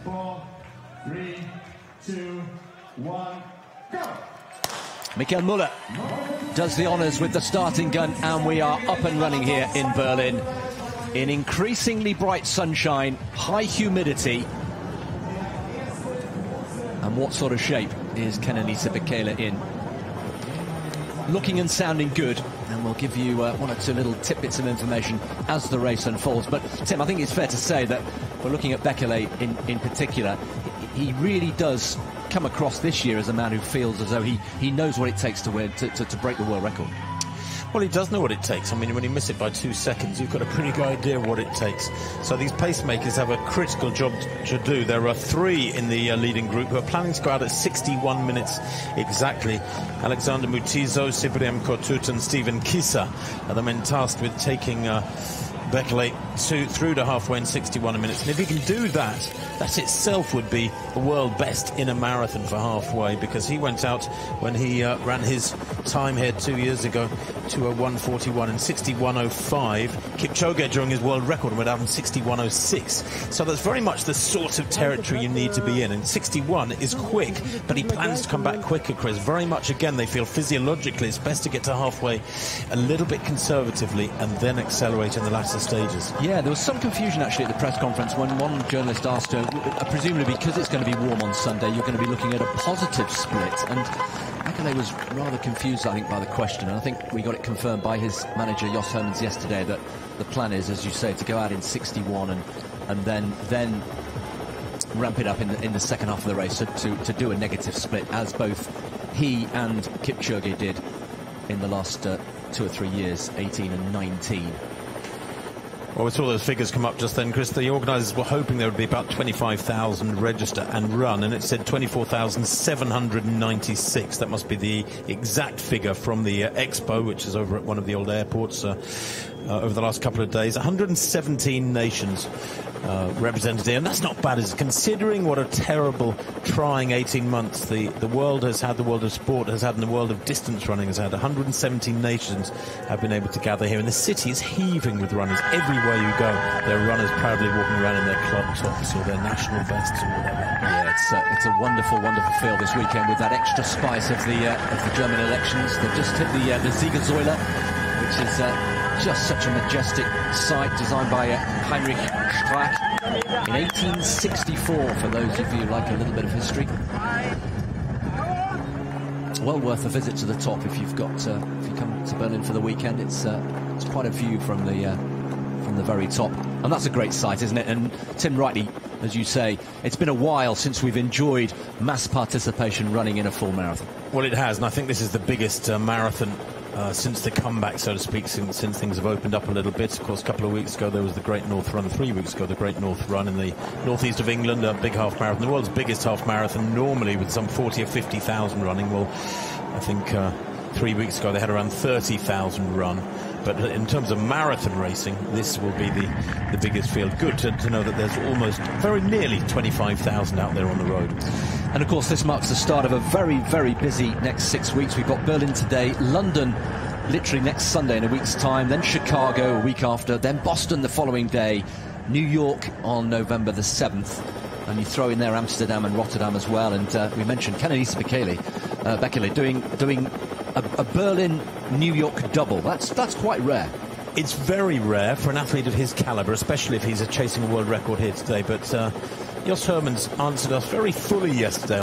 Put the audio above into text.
4, 3, 2, 1, go! Michael Müller does the honours with the starting gun, and we are up and running here in Berlin in increasingly bright sunshine, high humidity. And what sort of shape is Kenenisa Bekele in? Looking and sounding good, and we'll give you one or two little tidbits of information as the race unfolds. But Tim, I think it's fair to say that we're looking at Bekele in particular. He really does come across this year as a man who feels as though he knows what it takes to win, to break the world record. Well, he does know what it takes. I mean, when you miss it by 2 seconds, you've got a pretty good idea of what it takes. So these pacemakers have a critical job to do. There are 3 in the leading group who are planning to go out at 61 minutes exactly. Alexander Mutizo, Cyprien Kortut and Steven Kissa are the men tasked with taking Bekele through to halfway in 61 minutes. And if he can do that, that itself would be the world best in a marathon for halfway, because he went out when he ran his time here 2 years ago to a 1:41 and 61:05. Kipchoge during his world record went out in 61:06. So that's very much the sort of territory you need to be in. And 61 is quick, but he plans to come back quicker, Chris. Very much, again, they feel physiologically it's best to get to halfway a little bit conservatively and then accelerate in the latter stages. Yeah, there was some confusion actually at the press conference when one journalist asked her, presumably because it's going to be warm on Sunday, you're going to be looking at a positive split. And Bekele was rather confused, I think, by the question. And I think we got it confirmed by his manager, Jos Hermans, yesterday, that the plan is, as you say, to go out in 61 and then ramp it up in the second half of the race, so to do a negative split, as both he and Kipchoge did in the last 2 or 3 years, 18 and 19. Well, we saw those figures come up just then, Chris. The organisers were hoping there would be about 25,000 register and run, and it said 24,796. That must be the exact figure from the Expo, which is over at one of the old airports over the last couple of days. 117 nations represented here, and that's not bad, is considering what a terrible, trying 18 months the world has had, the world of sport has had, and the world of distance running has had. 117 nations have been able to gather here, and the city is heaving with runners. Everywhere you go, there are runners proudly walking around in their club tops or their national vests or whatever. Yeah, it's a wonderful, wonderful feel this weekend with that extra spice of the German elections. They've just hit the Siegersäule, which is just such a majestic sight, designed by Heinrich Strack in 1864, for those of you who like a little bit of history. Well worth a visit to the top if you've got if you come to Berlin for the weekend. It's quite a view from the very top, and that's a great sight, isn't it? And Tim, rightly, as you say, it's been a while since we've enjoyed mass participation running in a full marathon. Well, it has, and I think this is the biggest marathon since the comeback, so to speak, since things have opened up a little bit. Of course, a couple of weeks ago there was the Great North Run, 3 weeks ago the Great North Run in the northeast of England, a big half marathon, the world's biggest half marathon, normally with some 40 or 50,000 running. Well, I think 3 weeks ago they had around 30,000 run. But in terms of marathon racing, this will be the biggest field. Good to know that there's almost, very nearly 25,000 out there on the road. And of course, this marks the start of a very, very busy next 6 weeks. We've got Berlin today, London literally next Sunday in a week's time, then Chicago a week after, then Boston the following day, New York on November the 7th. And you throw in there Amsterdam and Rotterdam as well. And we mentioned Kenenisa Bekele doing a Berlin-New York double. That's quite rare. It's very rare for an athlete of his calibre, especially if he's chasing a world record here today. But Jos Hermans answered us very fully yesterday.